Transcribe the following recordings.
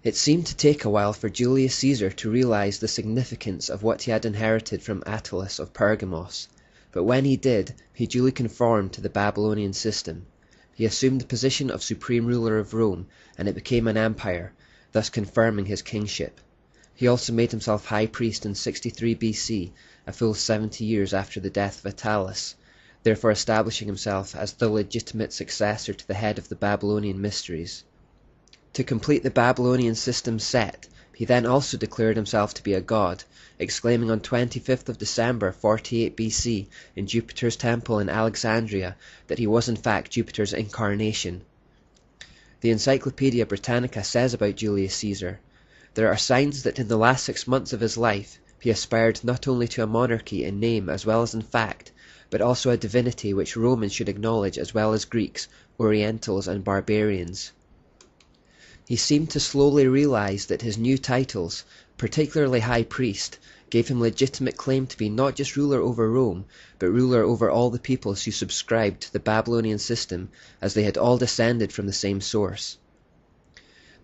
It seemed to take a while for Julius Caesar to realize the significance of what he had inherited from Attalus of Pergamos, but when he did, he duly conformed to the Babylonian system. He assumed the position of supreme ruler of Rome, and it became an empire, thus confirming his kingship. He also made himself high priest in 63 BC, a full 70 years after the death of Attalus, therefore establishing himself as the legitimate successor to the head of the Babylonian mysteries. To complete the Babylonian system set, he then also declared himself to be a god, exclaiming on 25th of December 48 BC in Jupiter's temple in Alexandria that he was in fact Jupiter's incarnation. The Encyclopaedia Britannica says about Julius Caesar, "There are signs that in the last 6 months of his life he aspired not only to a monarchy in name as well as in fact, but also a divinity which Romans should acknowledge as well as Greeks, Orientals, and barbarians." He seemed to slowly realize that his new titles, particularly high priest, gave him legitimate claim to be not just ruler over Rome, but ruler over all the peoples who subscribed to the Babylonian system, as they had all descended from the same source.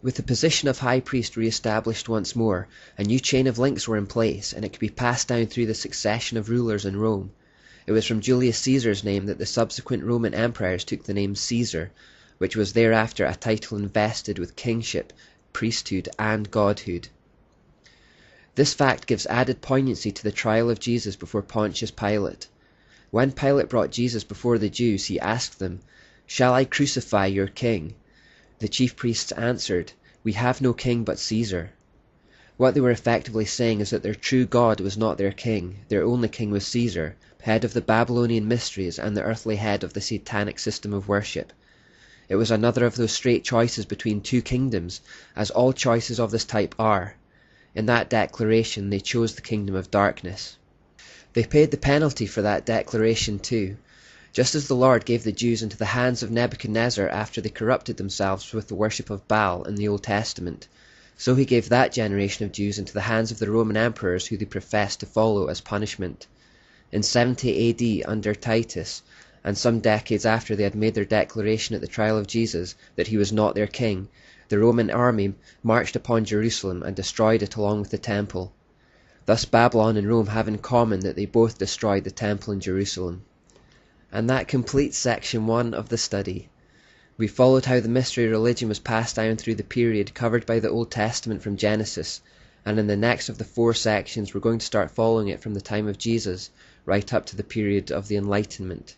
With the position of high priest re-established once more, a new chain of links were in place, and it could be passed down through the succession of rulers in Rome. It was from Julius Caesar's name that the subsequent Roman emperors took the name Caesar, which was thereafter a title invested with kingship, priesthood, and godhood. This fact gives added poignancy to the trial of Jesus before Pontius Pilate. When Pilate brought Jesus before the Jews, he asked them, "Shall I crucify your king?" The chief priests answered, "We have no king but Caesar." What they were effectively saying is that their true God was not their king, their only king was Caesar, head of the Babylonian mysteries and the earthly head of the satanic system of worship. It was another of those straight choices between two kingdoms, as all choices of this type are. In that declaration they chose the kingdom of darkness. They paid the penalty for that declaration too. Just as the Lord gave the Jews into the hands of Nebuchadnezzar after they corrupted themselves with the worship of Baal in the Old Testament, so he gave that generation of Jews into the hands of the Roman emperors who they professed to follow as punishment. In 70 AD under Titus, and some decades after they had made their declaration at the trial of Jesus that he was not their king, the Roman army marched upon Jerusalem and destroyed it along with the temple. Thus Babylon and Rome have in common that they both destroyed the temple in Jerusalem. And that completes section 1 of the study. We followed how the mystery religion was passed down through the period covered by the Old Testament from Genesis, and in the next of the 4 sections we're going to start following it from the time of Jesus right up to the period of the Enlightenment.